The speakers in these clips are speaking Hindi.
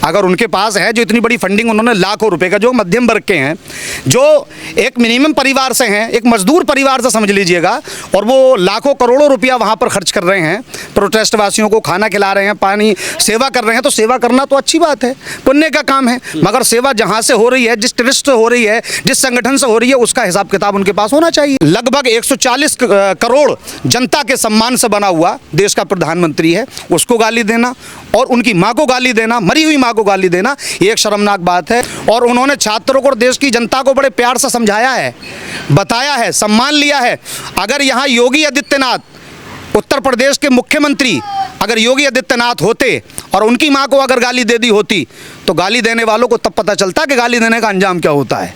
अगर उनके पास है जो इतनी बड़ी फंडिंग उन्होंने लाखों रुपए का, जो मध्यम वर्ग के हैं, जो एक मिनिमम परिवार से हैं, एक मजदूर परिवार से समझ लीजिएगा, और वो लाखों करोड़ों रुपया वहाँ पर खर्च कर रहे हैं, प्रोटेस्ट वासियों को खाना खिला रहे हैं, पानी सेवा कर रहे हैं, तो सेवा करना तो अच्छी बात है, पुण्य का काम है। मगर सेवा जहाँ से हो रही है, जिस ट्रस्ट से हो रही है, जिस संगठन से हो रही है, उसका हिसाब किताब उनके पास होना चाहिए। लगभग 140 करोड़ जनता के सम्मान से बना हुआ देश का प्रधानमंत्री है, उसको गाली देना और उनकी माँ को गाली देना, मरी हुई माँ को गाली देना, ये एक शर्मनाक बात है। और उन्होंने छात्रों को और देश की जनता को बड़े प्यार से समझाया है, बताया है, सम्मान लिया है। अगर यहाँ योगी आदित्यनाथ, उत्तर प्रदेश के मुख्यमंत्री अगर योगी आदित्यनाथ होते और उनकी माँ को अगर गाली दे दी होती, तो गाली देने वालों को तब पता चलता कि गाली देने का अंजाम क्या होता है।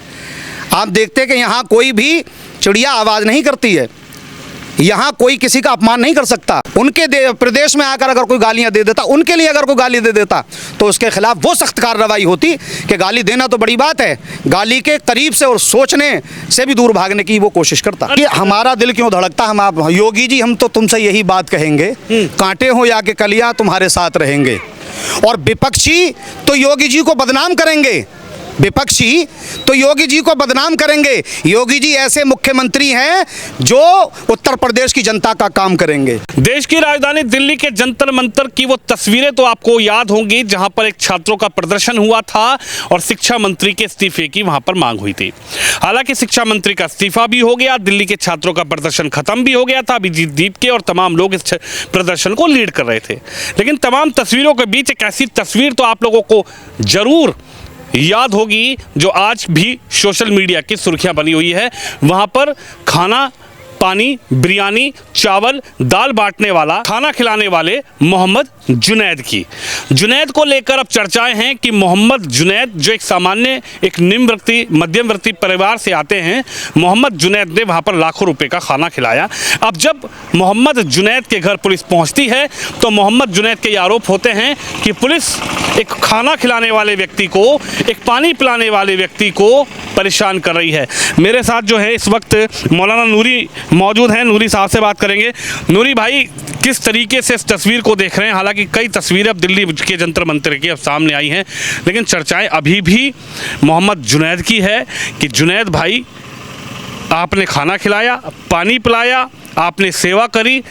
आप देखते हैं कि यहाँ कोई भी चिड़िया आवाज़ नहीं करती है, यहाँ कोई किसी का अपमान नहीं कर सकता। उनके प्रदेश में आकर अगर कोई गालियाँ दे देता, उनके लिए अगर कोई गाली दे देता, तो उसके खिलाफ वो सख्त कार्रवाई होती कि गाली देना तो बड़ी बात है, गाली के करीब से और सोचने से भी दूर भागने की वो कोशिश करता। कि हमारा दिल क्यों धड़कता, हम आप योगी जी, हम तो तुमसे यही बात कहेंगे, कांटे हो या के कलियाँ तुम्हारे साथ रहेंगे। और विपक्षी तो योगी जी को बदनाम करेंगे, विपक्षी तो योगी जी को बदनाम करेंगे। योगी जी ऐसे मुख्यमंत्री हैं जो उत्तर प्रदेश की जनता का काम करेंगे। देश की राजधानी दिल्ली के जंतर मंतर की वो तस्वीरें तो आपको याद होंगी, जहां पर एक छात्रों का प्रदर्शन हुआ था और शिक्षा मंत्री के इस्तीफे की वहां पर मांग हुई थी। हालांकि शिक्षा मंत्री का इस्तीफा भी हो गया, दिल्ली के छात्रों का प्रदर्शन खत्म भी हो गया था, अभिजीत दीप के और तमाम लोग इस प्रदर्शन को लीड कर रहे थे। लेकिन तमाम तस्वीरों के बीच एक ऐसी तस्वीर तो आप लोगों को जरूर याद होगी जो आज भी सोशल मीडिया की सुर्खियां बनी हुई है। वहां पर खाना, पानी, बिरयानी, चावल, दाल बांटने वाला, खाना खिलाने वाले मोहम्मद जुनैद की। जुनैद को लेकर अब चर्चाएं हैं कि मोहम्मद जुनैद जो एक सामान्य, एक निम्न वर्ती, मध्यम वर्ती परिवार से आते हैं, मोहम्मद जुनैद ने वहां पर लाखों रुपए का खाना खिलाया। अब जब मोहम्मद जुनैद के घर पुलिस पहुंचती है तो मोहम्मद जुनैद के आरोप होते हैं कि पुलिस एक खाना खिलाने वाले व्यक्ति को, एक पानी पिलाने वाले व्यक्ति को परेशान कर रही है। मेरे साथ जो है इस वक्त मौलाना नूरी मौजूद हैं, नूरी साहब से बात करेंगे। नूरी भाई, किस तरीके से इस तस्वीर को देख रहे हैं? हालांकि कई तस्वीरें अब दिल्ली के जंतर मंतर की अब सामने आई हैं, लेकिन चर्चाएं अभी भी मोहम्मद जुनैद की है कि जुनैद भाई, आपने खाना खिलाया, पानी पिलाया, आपने सेवा करी,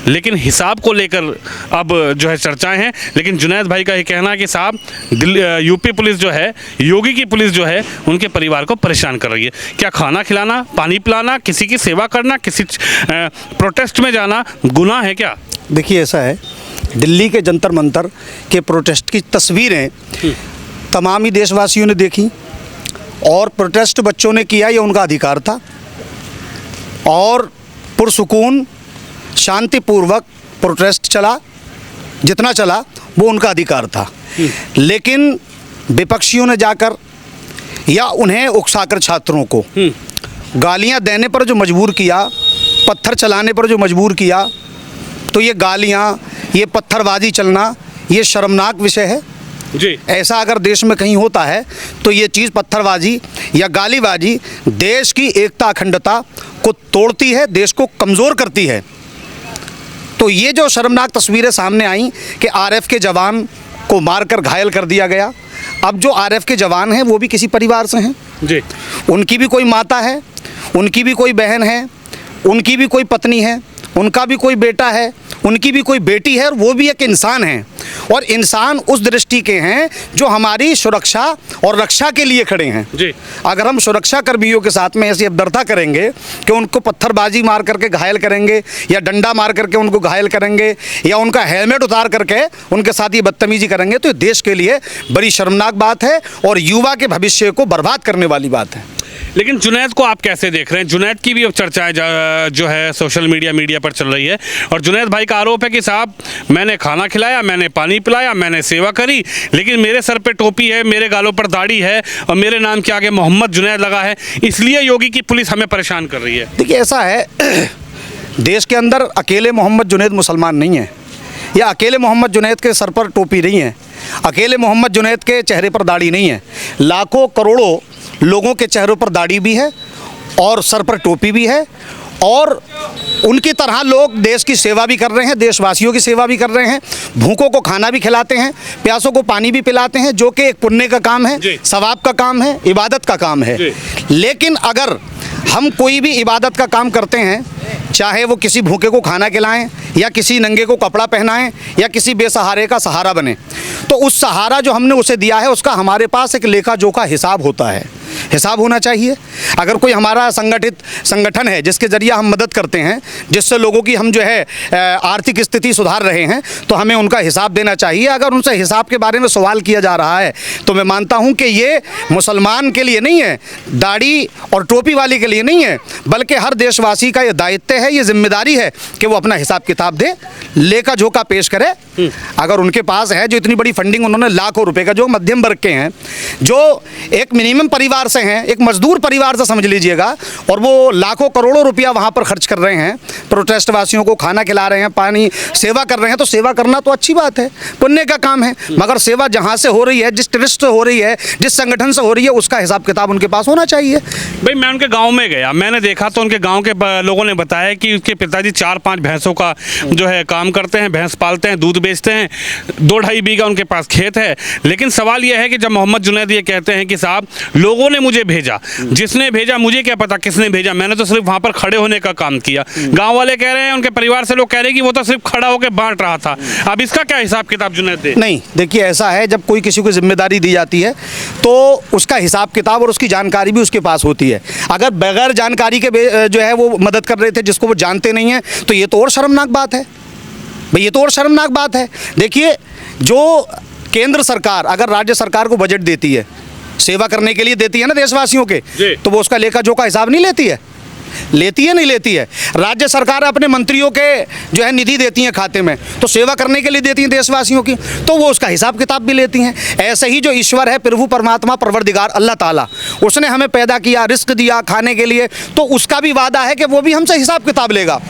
लेकिन हिसाब को लेकर अब जो है चर्चाएं हैं। लेकिन जुनैद भाई का ये कहना है कि साहब, यूपी पुलिस जो है, योगी की पुलिस जो है, उनके परिवार को परेशान कर रही है। क्या खाना खिलाना, पानी पिलाना, किसी की सेवा करना, किसी प्रोटेस्ट में जाना गुनाह है क्या? देखिए, ऐसा है, दिल्ली के जंतर मंतर के प्रोटेस्ट की तस्वीरें तमाम ही देशवासियों ने देखी, और प्रोटेस्ट बच्चों ने किया, ये उनका अधिकार था, और पुरसुकून शांतिपूर्वक प्रोटेस्ट चला, जितना चला वो उनका अधिकार था। लेकिन विपक्षियों ने जाकर या उन्हें उकसाकर छात्रों को गालियां देने पर जो मजबूर किया, पत्थर चलाने पर जो मजबूर किया, तो ये गालियां, ये पत्थरबाजी चलना, ये शर्मनाक विषय है जी। ऐसा अगर देश में कहीं होता है तो ये चीज़, पत्थरबाजी या गालीबाजी, देश की एकता अखंडता को तोड़ती है, देश को कमज़ोर करती है। तो ये जो शर्मनाक तस्वीरें सामने आई कि आरएफ के जवान को मारकर घायल कर दिया गया। अब जो आरएफ के जवान हैं वो भी किसी परिवार से हैं जी, उनकी भी कोई माता है, उनकी भी कोई बहन है, उनकी भी कोई पत्नी है, उनका भी कोई बेटा है, उनकी भी कोई बेटी है, और वो भी एक इंसान है। और इंसान उस दृष्टि के हैं जो हमारी सुरक्षा और रक्षा के लिए खड़े हैं जी। अगर हम सुरक्षा कर्मियों के साथ में ऐसी अबदरता करेंगे कि उनको पत्थरबाजी मार करके घायल करेंगे, या डंडा मार करके उनको घायल करेंगे, या उनका हेलमेट उतार करके उनके साथ ये बदतमीजी करेंगे, तो ये देश के लिए बड़ी शर्मनाक बात है और युवा के भविष्य को बर्बाद करने वाली बात है। लेकिन जुनैद को आप कैसे देख रहे हैं? जुनैद की भी अब चर्चाएं जो है सोशल मीडिया पर चल रही है, और जुनैद भाई का आरोप है कि साहब, मैंने खाना खिलाया, मैंने पानी पिलाया, मैंने सेवा करी, लेकिन मेरे सर पे टोपी है, मेरे गालों पर दाढ़ी है, और मेरे नाम के आगे मोहम्मद जुनैद लगा है, इसलिए योगी की पुलिस हमें परेशान कर रही है। देखिए, ऐसा है, देश के अंदर अकेले मोहम्मद जुनैद मुसलमान नहीं है, या अकेले मोहम्मद जुनैद के सर पर टोपी नहीं है, अकेले मोहम्मद जुनैद के चेहरे पर दाढ़ी नहीं है। लाखों करोड़ों लोगों के चेहरों पर दाढ़ी भी है और सर पर टोपी भी है, और उनकी तरह लोग देश की सेवा भी कर रहे हैं, देशवासियों की सेवा भी कर रहे हैं, भूखों को खाना भी खिलाते हैं, प्यासों को पानी भी पिलाते हैं, जो कि एक पुण्य का काम है, सवाब का काम है, इबादत का काम है। लेकिन अगर हम कोई भी इबादत का काम करते हैं, चाहे वो किसी भूखे को खाना खिलाएं या किसी नंगे को कपड़ा पहनाएं या किसी बेसहारे का सहारा बने, तो उस सहारा जो हमने उसे दिया है उसका हमारे पास एक लेखा जोखा हिसाब होता है, हिसाब होना चाहिए। अगर कोई हमारा संगठन है जिसके ज़रिए हम मदद करते हैं, जिससे लोगों की हम जो है आर्थिक स्थिति सुधार रहे हैं, तो हमें उनका हिसाब देना चाहिए। अगर उनसे हिसाब के बारे में सवाल किया जा रहा है तो मैं मानता हूं कि ये मुसलमान के लिए नहीं है, दाढ़ी और टोपी वाले के लिए नहीं है, बल्कि हर देशवासी का ये दायित्व है, ये जिम्मेदारी है कि वो अपना हिसाब किताब दे, लेखा जोखा पेश करे। अगर उनके पास है जो इतनी बड़ी फंडिंग, उन्होंने लाखों रुपए का, जो मध्यम वर्ग के हैं, जो एक मिनिमम परिवार से हैं, एक मजदूर परिवार से समझ लीजिएगा, और वो लाखों करोड़ों रुपया वहाँ पर खर्च कर रहे हैं, प्रोटेस्ट वासियों को खाना खिला रहे हैं, पानी सेवा कर रहे हैं, तो सेवा करना तो अच्छी बात है, पुण्य का काम है। मगर सेवा जहाँ से हो रही है, जिस ट्रस्ट से हो रही है, जिस संगठन से हो रही है, उसका हिसाब किताब उनके पास होना चाहिए। भाई मैं उनके गाँव में गया, मैंने देखा तो उनके गाँव के लोगों ने बताया कि उसके पिताजी 4-5 भैंसों का जो है काम करते हैं, भैंस पालते हैं, दूध बेचते हैं, 2-2.5 बीघा उनके पास खेत है। लेकिन सवाल यह है कि जब मोहम्मद जुनैद ये कहते हैं कि साहब लोगों ने मुझे भेजा, जिसने भेजा मुझे क्या पता किसने भेजा, मैंने तो सिर्फ वहां पर खड़े होने का काम किया। गांव वाले कह रहे हैं, उनके परिवार से लोग कह रहे हैं कि वो तो सिर्फ खड़ा होकर बांट रहा था। अब इसका क्या हिसाब किताब जुनैद दे? नहीं, देखिए ऐसा है, जब कोई किसी को जिम्मेदारी दी जाती है तो उसका हिसाब किताब और उसकी जानकारी भी उसके पास होती है। अगर बगैर जानकारी के जो है वो मदद कर रहे थे जिसको वो जानते नहीं हैं, तो ये तो और शर्मनाक बात है भाई, ये तो और शर्मनाक बात है। देखिए, जो केंद्र सरकार अगर राज्य सरकार को बजट देती है, सेवा करने के लिए देती है ना देशवासियों के, तो वो उसका लेखा जोखा हिसाब नहीं लेती है? लेती है, नहीं लेती है? राज्य सरकार अपने मंत्रियों के जो है निधि देती हैं खाते में, तो सेवा करने के लिए देती हैं देशवासियों की, तो वो उसका हिसाब किताब भी लेती हैं। ऐसे ही जो ईश्वर है, प्रभु परमात्मा परवरदिगार अल्लाह ताला, उसने हमें पैदा किया, रिस्क दिया खाने के लिए, तो उसका भी वादा है कि वो भी हमसे हिसाब किताब लेगा।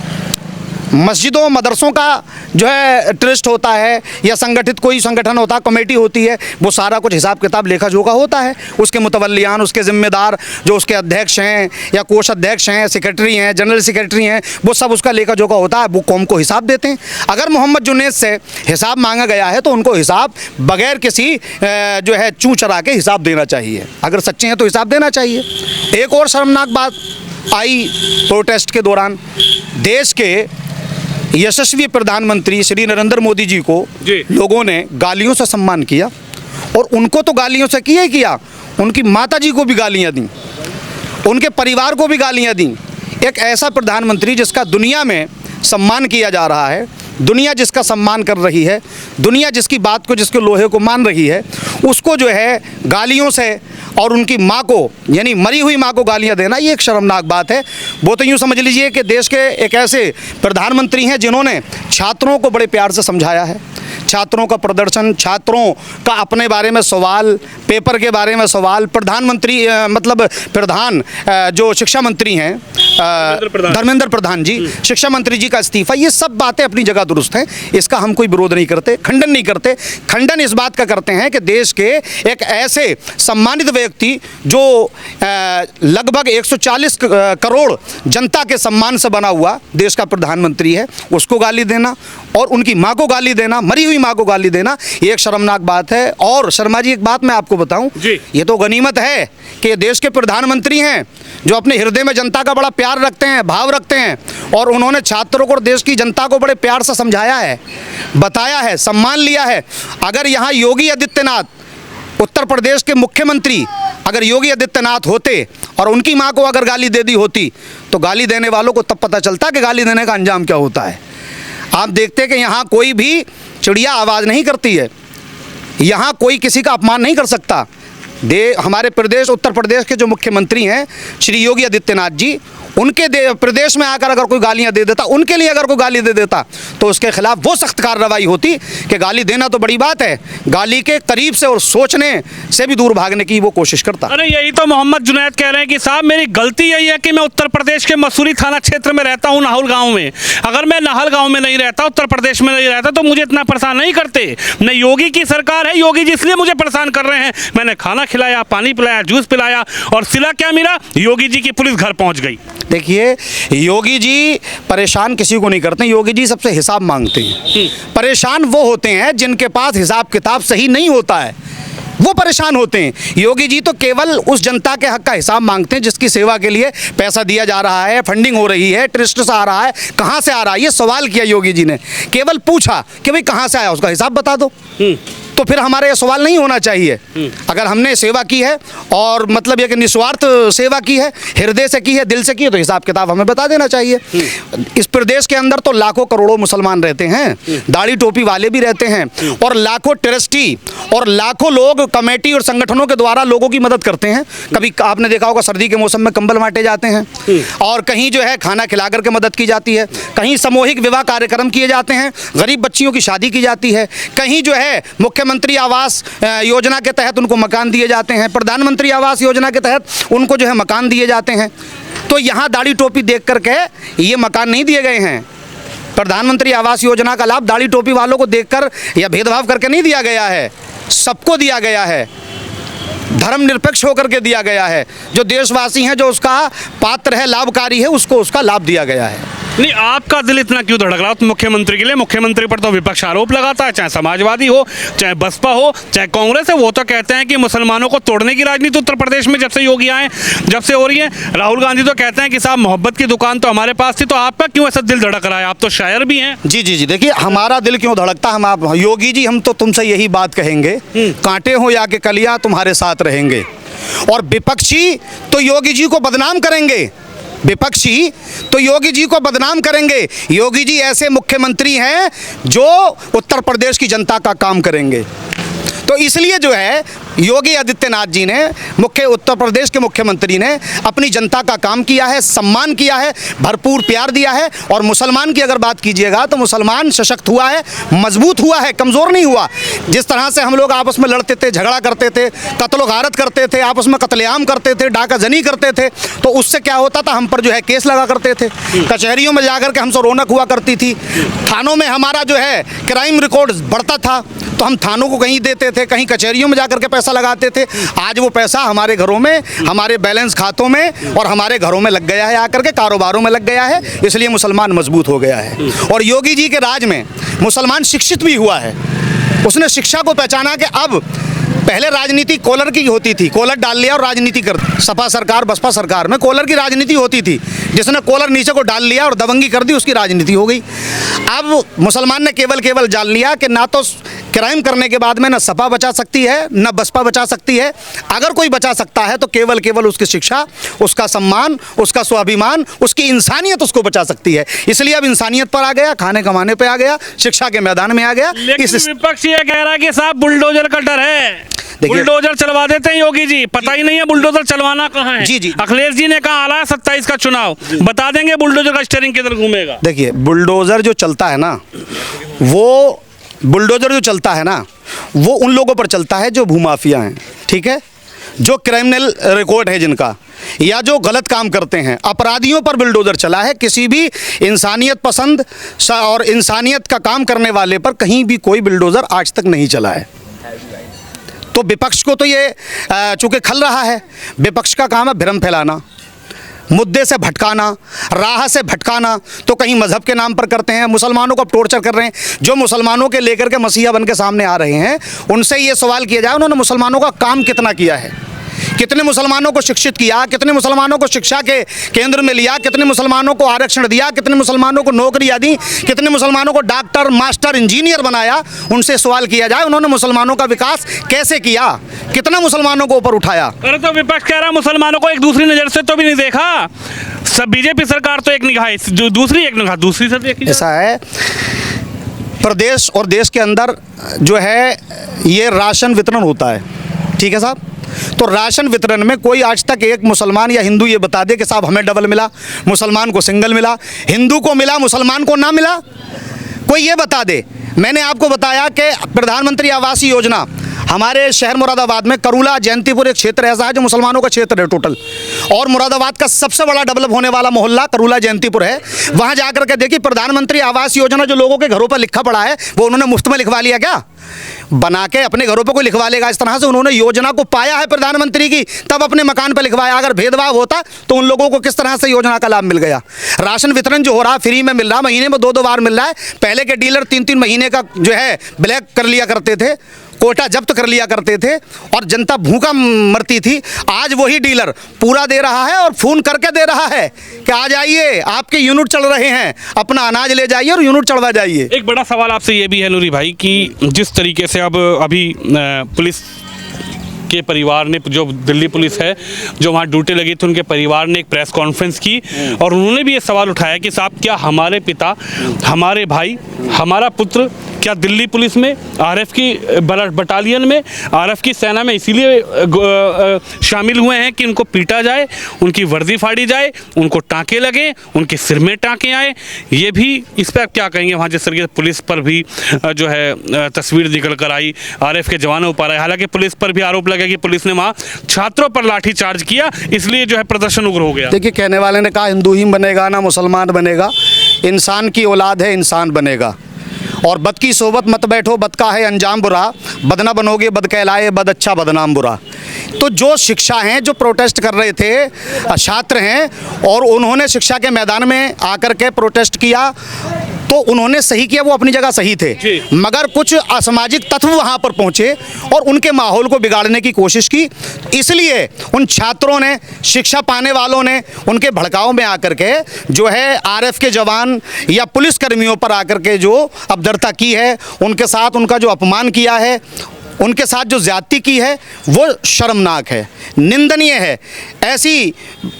मस्जिदों मदरसों का जो है ट्रस्ट होता है या संगठित कोई संगठन होता है, कमेटी होती है, वो सारा कुछ हिसाब किताब लेखा जोखा होता है। उसके मुतवल्लियान, उसके ज़िम्मेदार, जो उसके अध्यक्ष हैं या कोषाध्यक्ष हैं, सेक्रेटरी हैं, जनरल सेक्रेटरी हैं, वो सब उसका लेखा जोखा होता है, वो कौम को हिसाब देते हैं। अगर मोहम्मद जुनैद से हिसाब मांगा गया है तो उनको हिसाब बगैर किसी जो है चूँ चरा के हिसाब देना चाहिए। अगर सच्चे हैं तो हिसाब देना चाहिए। एक और शर्मनाक बात आई प्रोटेस्ट के दौरान, देश के यशस्वी प्रधानमंत्री श्री नरेंद्र मोदी जी को लोगों ने गालियों से सम्मान किया, और उनको तो गालियों से किया ही किया, उनकी माताजी को भी गालियां दी, उनके परिवार को भी गालियां दी। एक ऐसा प्रधानमंत्री जिसका दुनिया में सम्मान किया जा रहा है, दुनिया जिसका सम्मान कर रही है, दुनिया जिसकी बात को, जिसके लोहे को मान रही है, उसको जो है गालियों से और उनकी माँ को, यानी मरी हुई माँ को गालियाँ देना, ये एक शर्मनाक बात है। वो तो यूँ समझ लीजिए कि देश के एक ऐसे प्रधानमंत्री हैं जिन्होंने छात्रों को बड़े प्यार से समझाया है, छात्रों का प्रदर्शन, छात्रों का अपने बारे में सवाल, पेपर के बारे में सवाल, प्रधानमंत्री मतलब प्रधान जो शिक्षा मंत्री हैं धर्मेंद्र प्रधान जी, शिक्षा मंत्री जी का इस्तीफा, ये सब बातें अपनी जगह दुरुस्त हैं, इसका हम कोई विरोध नहीं करते, खंडन नहीं करते। खंडन इस बात का करते हैं कि देश के एक ऐसे सम्मानित व्यक्ति जो लगभग 140 करोड़ जनता के सम्मान से बना हुआ देश का प्रधानमंत्री है, उसको गाली देना और उनकी माँ को गाली देना, मरी हुई माँ को गाली देना, ये एक शर्मनाक बात है। और शर्मा जी, एक बात मैं आपको बताऊं, ये तो गनीमत है कि देश के प्रधानमंत्री हैं जो अपने हृदय में जनता का बड़ा प्यार रखते हैं, भाव रखते हैं, और उन्होंने छात्रों को और देश की जनता को बड़े प्यार से समझाया है, बताया है, सम्मान लिया है। अगर यहाँ योगी आदित्यनाथ, उत्तर प्रदेश के मुख्यमंत्री अगर योगी आदित्यनाथ होते और उनकी माँ को अगर गाली दे दी होती, तो गाली देने वालों को तब पता चलता कि गाली देने का अंजाम क्या होता है। आप देखते हैं कि यहाँ कोई भी चिड़िया आवाज़ नहीं करती है, यहाँ कोई किसी का अपमान नहीं कर सकता। हमारे प्रदेश उत्तर प्रदेश के जो मुख्यमंत्री हैं श्री योगी आदित्यनाथ जी, उनके प्रदेश में आकर अगर कोई गालियां दे देता, उनके लिए अगर कोई गाली दे देता, तो उसके खिलाफ वो सख्त कार्रवाई होती कि गाली देना तो बड़ी बात है, गाली के करीब से और सोचने से भी दूर भागने की वो कोशिश करता। अरे यही तो मोहम्मद जुनैद कह रहे हैं कि साहब मेरी गलती यही है कि मैं उत्तर प्रदेश के मसूरी थाना क्षेत्र में रहता हूँ, नाहल गाँव में। अगर मैं नाहल गाँव में नहीं रहता, उत्तर प्रदेश में नहीं रहता, तो मुझे इतना परेशान नहीं करते। न योगी की सरकार है, योगी जी इसलिए मुझे परेशान कर रहे हैं। मैंने खाना खिलाया, पानी पिलाया, जूस पिलाया, और सिला क्या मिला? योगी जी की पुलिस घर पहुँच गई। देखिए, योगी जी परेशान किसी को नहीं करते, योगी जी सबसे हिसाब मांगते हैं। परेशान वो होते हैं जिनके पास हिसाब किताब सही नहीं होता है, वो परेशान होते हैं। योगी जी तो केवल उस जनता के हक का हिसाब मांगते हैं जिसकी सेवा के लिए पैसा दिया जा रहा है, फंडिंग हो रही है, ट्रस्ट से आ रहा है, कहाँ से आ रहा है, ये सवाल किया योगी जी ने। केवल पूछा कि भाई कहाँ से आया, उसका हिसाब बता दो। तो फिर हमारे ये सवाल नहीं होना चाहिए। अगर हमने सेवा की है और मतलब ये कि निस्वार्थ सेवा की है, हृदय से की है, दिल से की है, तो हिसाब किताब हमें बता देना चाहिए। इस प्रदेश के अंदर तो लाखों करोड़ों मुसलमान रहते हैं, दाढ़ी टोपी वाले भी रहते हैं, और लाखों ट्रस्टी और लाखों लोग कमेटी और संगठनों के द्वारा लोगों की मदद करते हैं। कभी आपने देखा होगा सर्दी के मौसम में कंबल बांटे जाते हैं, और कहीं जो है खाना खिला करके मदद की जाती है, कहीं सामूहिक विवाह कार्यक्रम किए जाते हैं, गरीब बच्चियों की शादी की जाती है, कहीं जो है मुख्यमंत्री आवास योजना के तहत उनको मकान दिए जाते हैं, प्रधानमंत्री आवास योजना के तहत उनको जो है मकान दिए जाते हैं। तो यहाँ दाढ़ी टोपी देख करके ये मकान नहीं दिए गए हैं। प्रधानमंत्री आवास योजना का लाभ दाढ़ी टोपी वालों को देखकर या भेदभाव करके नहीं दिया गया है, सबको दिया गया है, धर्मनिरपेक्ष होकर के दिया गया है। जो देशवासी हैं, जो उसका पात्र है, लाभकारी है, उसको उसका लाभ दिया गया है। नहीं, आपका दिल इतना क्यों धड़क रहा है मुख्यमंत्री के लिए? मुख्यमंत्री पर तो विपक्ष आरोप लगाता है, चाहे समाजवादी हो, चाहे बसपा हो, चाहे कांग्रेस है, वो तो कहते हैं कि मुसलमानों को तोड़ने की राजनीति उत्तर प्रदेश में जब से योगी आए जब से हो रही है। राहुल गांधी तो कहते हैं कि साहब मोहब्बत की दुकान तो हमारे पास थी। तो आपका क्यों ऐसा दिल धड़क रहा है? आप तो शायर भी हैं। जी जी जी, देखिए हमारा दिल क्यों धड़कता, हम आप योगी जी हम तो तुमसे यही बात कहेंगे, कांटे हो या के कलियां तुम्हारे साथ रहेंगे। और विपक्षी तो योगी जी को बदनाम करेंगे, विपक्षी तो योगी जी को बदनाम करेंगे। योगी जी ऐसे मुख्यमंत्री हैं जो उत्तर प्रदेश की जनता का काम करेंगे। तो इसलिए जो है योगी आदित्यनाथ जी ने, उत्तर प्रदेश के मुख्यमंत्री ने अपनी जनता का काम किया है, सम्मान किया है, भरपूर प्यार दिया है। और मुसलमान की अगर बात कीजिएगा तो मुसलमान सशक्त हुआ है, मजबूत हुआ है, कमज़ोर नहीं हुआ। जिस तरह से हम लोग आपस में लड़ते थे, झगड़ा करते थे, कत्ल गारत करते थे, आपस में कत्लेआम करते थे, डाका जनी करते थे, तो उससे क्या होता था, हम पर जो है केस लगा करते थे, कचहरियों में जाकर के हमसे रौनक हुआ करती थी, थानों में हमारा जो है क्राइम रिकॉर्ड बढ़ता था, तो हम थानों को कहीं देते थे, कहीं कचहरियों में जाकर के पैसा लगाते थे। आज वो पैसा हमारे घरों में, हमारे बैलेंस खातों में और हमारे घरों में लग गया है, आकर के कारोबारों में लग गया है। इसलिए मुसलमान मजबूत हो गया है। और योगी जी के राज में मुसलमान शिक्षित भी हुआ है। उसने शिक्षा को पहचाना कि अब पहले राजनीति कॉलर की होती थी, कॉलर डाल लिया और राजनीति कर दी। सपा सरकार, बसपा सरकार में कॉलर की राजनीति होती थी, जिसने कॉलर नीचे को डाल लिया और दबंगी कर दी, उसकी राजनीति हो गई। अब मुसलमान ने केवल जान लिया कि ना तो क्राइम करने के बाद में ना सपा बचा सकती है, ना बसपा बचा सकती है। अगर कोई बचा सकता है तो केवल उसकी शिक्षा, उसका सम्मान, उसका स्वाभिमान, उसकी इंसानियत उसको बचा सकती है। इसलिए अब इंसानियत पर आ गया, खाने कमाने पे आ गया, शिक्षा के मैदान में आ गया। लेकिन विपक्ष ये कह रहा है कि साहब बुलडोजर का डर है, बुलडोजर चलवा देते हैं योगी जी, पता ही नहीं है बुलडोजर चलवाना कहाँ है। जी जी, अखिलेश जी ने कहा आ रहा है 27 का चुनाव, बता देंगे बुलडोजर का स्टीयरिंग किधर घूमेगा। देखिए बुलडोजर जो चलता है ना, वो बुलडोजर जो चलता है ना, वो उन लोगों पर चलता है जो भूमाफिया हैं, ठीक है, जो क्रिमिनल रिकॉर्ड है जिनका, या जो गलत काम करते हैं, अपराधियों पर बुलडोजर चला है। किसी भी इंसानियत पसंद और इंसानियत का काम करने वाले पर कहीं भी कोई बुलडोजर आज तक नहीं चला है। तो विपक्ष को तो ये चूँकि खल रहा है, विपक्ष का काम है भ्रम फैलाना, मुद्दे से भटकाना, राह से भटकाना। तो कहीं मजहब के नाम पर करते हैं, मुसलमानों को टॉर्चर कर रहे हैं। जो मुसलमानों के लेकर के मसीहा बन के सामने आ रहे हैं, उनसे ये सवाल किया जाए उन्होंने मुसलमानों का काम कितना किया है, कितने मुसलमानों को शिक्षित किया, कितने मुसलमानों को शिक्षा के केंद्र में लिया, कितने मुसलमानों को आरक्षण दिया, कितने मुसलमानों को नौकरियां दी, कितने मुसलमानों को डॉक्टर, मास्टर, इंजीनियर बनाया। उनसे सवाल किया जाए उन्होंने मुसलमानों का विकास कैसे किया, कितना मुसलमानों को ऊपर उठाया। अरे तो विपक्ष कह रहा मुसलमानों को एक दूसरी नज़र से तो भी नहीं देखा, सब बीजेपी सरकार तो एक निगाह, दूसरी एक निगाह दूसरी से देखी। ऐसा है प्रदेश और देश के अंदर जो है ये राशन वितरण होता है, ठीक है साहब। तो राशन वितरण में कोई आज तक एक मुसलमान या हिंदू ये बता दे कि साहब हमें डबल मिला, मुसलमान को सिंगल मिला, हिंदू को मिला, मुसलमान को ना मिला, कोई ये बता दे। मैंने आपको बताया कि प्रधानमंत्री आवास योजना हमारे शहर मुरादाबाद में करूला जयंतीपुर एक क्षेत्र ऐसा है जो मुसलमानों का क्षेत्र है टोटल, और मुरादाबाद का सबसे बड़ा डेवलप होने वाला मोहल्ला करूला जयंतीपुर है। वहाँ जाकर के देखिए, प्रधानमंत्री आवास योजना जो लोगों के घरों पर लिखा पड़ा है वो उन्होंने मुफ्त में लिखवा लिया क्या? बना के अपने घरों पर कोई लिखवा लेगा? इस तरह से उन्होंने योजना को पाया है प्रधानमंत्री की, तब अपने मकान पर लिखवाया। अगर भेदभाव होता तो उन लोगों को किस तरह से योजना का लाभ मिल गया? राशन वितरण जो हो रहा, फ्री में मिल रहा, महीने में 2-2 बार मिल रहा है। पहले के डीलर 3-3 महीने का जो है ब्लैक कर लिया करते थे, कोटा जब्त कर लिया करते थे और जनता भूखा मरती थी। आज वही डीलर पूरा दे रहा है और फोन करके दे रहा है कि आ जाइए, आपके यूनिट चल रहे हैं, अपना अनाज ले जाइए और यूनिट चढ़वा जाइए। एक बड़ा सवाल आपसे ये भी है नूरी भाई कि जिस तरीके से अब अभी पुलिस के परिवार ने, जो दिल्ली पुलिस है जो वहाँ ड्यूटी लगी थी, उनके परिवार ने एक प्रेस कॉन्फ्रेंस की और उन्होंने भी ये सवाल उठाया कि साहब क्या हमारे पिता, हमारे भाई, हमारा पुत्र क्या दिल्ली पुलिस में, आरएफ की बटालियन में, आरएफ की सेना में इसीलिए शामिल हुए हैं कि उनको पीटा जाए, उनकी वर्दी फाड़ी जाए, उनको टाँके लगे, उनके सिर में टाँके आए? ये भी इस पर आप क्या कहेंगे? वहाँ जिस तरीके से पुलिस पर भी जो है तस्वीर निकल कर आई, आरएफ के जवानों पर आए, हालांकि पुलिस पर भी आरोप लगा कि पुलिस ने वहाँ छात्रों पर लाठी चार्ज किया, इसलिए जो है प्रदर्शन उग्र हो गया। देखिए, कहने वाले ने कहा हिंदू ही बनेगा ना मुसलमान बनेगा, इंसान की औलाद है इंसान बनेगा। और बद की सोबत मत बैठो, बद का है अंजाम बुरा, बद ना बनोगे बद कहलाए, बद अच्छा बदनाम बुरा। तो जो शिक्षा हैं, जो प्रोटेस्ट कर रहे थे छात्र हैं, और उन्होंने शिक्षा के मैदान में आकर के प्रोटेस्ट किया, तो उन्होंने सही किया, वो अपनी जगह सही थे। मगर कुछ असामाजिक तत्व वहाँ पर पहुँचे और उनके माहौल को बिगाड़ने की कोशिश की। इसलिए उन छात्रों ने, शिक्षा पाने वालों ने उनके भड़काव में आकर के जो है आरएफ के जवान या पुलिस कर्मियों पर आकर के जो अभद्रता की है, उनके साथ उनका जो अपमान किया है, उनके साथ जो ज्यादती की है, वो शर्मनाक है, निंदनीय है। ऐसी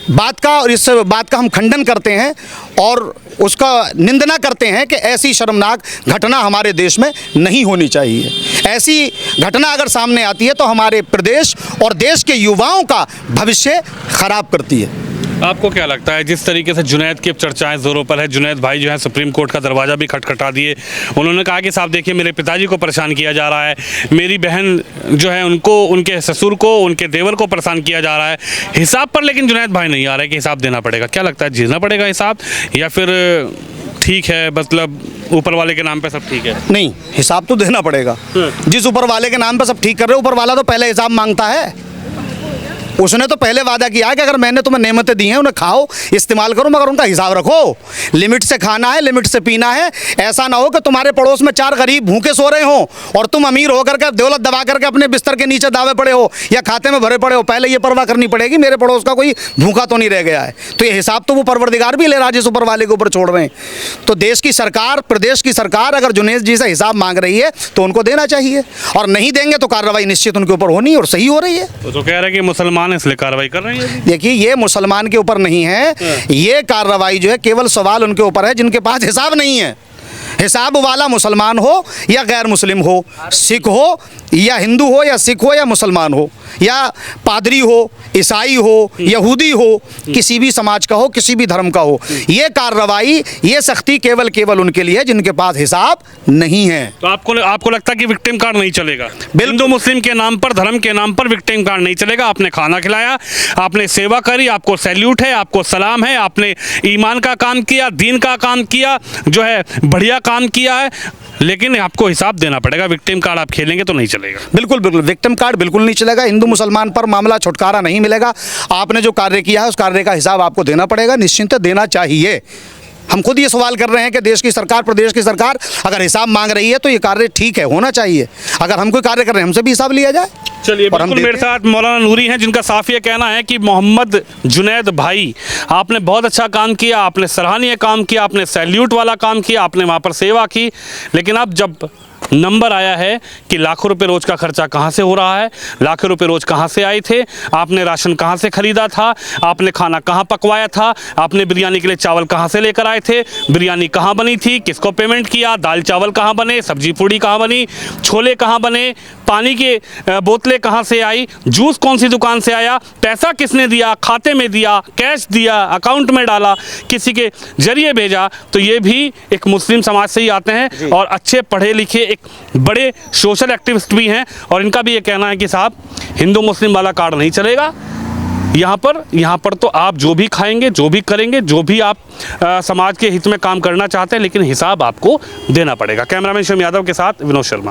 बात का और इस बात का हम खंडन करते हैं और उसका निंदना करते हैं कि ऐसी शर्मनाक घटना हमारे देश में नहीं होनी चाहिए। ऐसी घटना अगर सामने आती है तो हमारे प्रदेश और देश के युवाओं का भविष्य खराब करती है। आपको क्या लगता है, जिस तरीके से जुनैद की अब चर्चाएं जोरों पर है, जुनैद भाई जो है सुप्रीम कोर्ट का दरवाज़ा भी खटखटा दिए, उन्होंने कहा कि साहब देखिए मेरे पिताजी को परेशान किया जा रहा है, मेरी बहन जो है उनको, उनके ससुर को, उनके देवर को परेशान किया जा रहा है हिसाब पर, लेकिन जुनैद भाई नहीं आ रहा है कि हिसाब देना पड़ेगा। क्या लगता है, जीना पड़ेगा हिसाब, या फिर ठीक है मतलब ऊपर वाले के नाम पे सब ठीक है? नहीं, हिसाब तो देना पड़ेगा। जिस ऊपर वाले के नाम पे सब ठीक कर रहे हो, ऊपर वाला तो पहले हिसाब मांगता है। उसने तो पहले वादा किया है कि अगर मैंने तुम्हें नेमतें दी हैं उन्हें खाओ, इस्तेमाल करो, मगर उनका हिसाब रखो। लिमिट से खाना है, लिमिट से पीना है। ऐसा ना हो कि तुम्हारे पड़ोस में 4 गरीब भूखे सो रहे हो और तुम अमीर होकर के दौलत दबा करके अपने बिस्तर के नीचे दावे पड़े हो या खाते में भरे पड़े हो। पहले ये परवाह करनी पड़ेगी मेरे पड़ोस का कोई भूखा तो नहीं रह गया है। तो ये हिसाब तो वो परवरदिगार भी ले रहा है जिस ऊपर वाले के ऊपर छोड़ रहे हैं। तो देश की सरकार, प्रदेश की सरकार अगर जुनैद जी से हिसाब मांग रही है तो उनको देना चाहिए, और नहीं देंगे तो कार्रवाई निश्चित उनके ऊपर होनी और सही हो रही है। तो कह रहे हैं कि मुसलमान इसलिए कार्रवाई कर रहे हैं। देखिए, ये मुसलमान के ऊपर नहीं है, ये कार्रवाई जो है केवल सवाल उनके ऊपर है जिनके पास हिसाब नहीं है। हिसाब वाला मुसलमान हो या गैर मुस्लिम हो, सिख हो या हिंदू हो या सिख हो या मुसलमान हो या पादरी हो, ईसाई हो, यहूदी हो, किसी भी समाज का हो, किसी भी धर्म का हो, ये कार्रवाई, ये सख्ती केवल उनके लिए जिनके पास हिसाब नहीं है। तो आपको लगता है कि विक्टिम कार्ड नहीं चलेगा? हिंदू मुस्लिम के नाम पर, धर्म के नाम पर विक्टिम कार्ड नहीं चलेगा। आपने खाना खिलाया, आपने सेवा करी, आपको सैल्यूट है, आपको सलाम है, आपने ईमान का काम किया, दीन का काम किया, जो है बढ़िया काम किया है, लेकिन आपको हिसाब देना पड़ेगा। विक्टिम कार्ड आप खेलेंगे तो नहीं चलेगा। बिल्कुल बिल्कुल, विक्टिम कार्ड बिल्कुल नहीं चलेगा। हिंदू मुसलमान पर मामला छुटकारा नहीं मिलेगा। आपने जो कार्य किया है उस कार्य का हिसाब आपको देना पड़ेगा, निश्चिंत देना चाहिए। हम खुद ये सवाल कर रहे हैं कि देश की सरकार, प्रदेश की सरकार अगर हिसाब मांग रही है तो ये कार्य ठीक है, होना चाहिए। अगर हम कोई कार्य कर रहे हैं हमसे भी हिसाब लिया जाए। चलिए, बिल्कुल मेरे साथ मौलाना नूरी हैं जिनका साफ ये कहना है कि मोहम्मद जुनैद भाई, आपने बहुत अच्छा काम किया, आपने सराहनीय काम किया, आपने सैल्यूट वाला काम किया, आपने वहाँ पर सेवा की, लेकिन अब जब नंबर आया है कि लाखों रुपए रोज का खर्चा कहाँ से हो रहा है, लाखों रुपए रोज कहाँ से आए थे, आपने राशन कहाँ से खरीदा था, आपने खाना कहाँ पकवाया था, आपने बिरयानी के लिए चावल कहाँ से लेकर आए थे, बिरयानी कहाँ बनी थी, किसको पेमेंट किया, दाल चावल कहाँ बने, सब्जी पूड़ी कहाँ बनी, छोले कहाँ बने, पानी के बोतलें कहाँ से आई, जूस कौन सी दुकान से आया, पैसा किसने दिया, खाते में दिया, कैश दिया, अकाउंट में डाला, किसी के जरिए भेजा, तो ये भी एक मुस्लिम समाज से ही आते हैं और अच्छे पढ़े लिखे एक बड़े सोशल एक्टिविस्ट भी हैं। और इनका भी ये कहना है कि साहब हिंदू मुस्लिम वाला कार्ड नहीं चलेगा, यहाँ पर तो आप जो भी खाएंगे, जो भी करेंगे, जो भी आप समाज के हित में काम करना चाहते हैं, लेकिन हिसाब आपको देना पड़ेगा। कैमरामैन शिवम यादव के साथ विनोद शर्मा।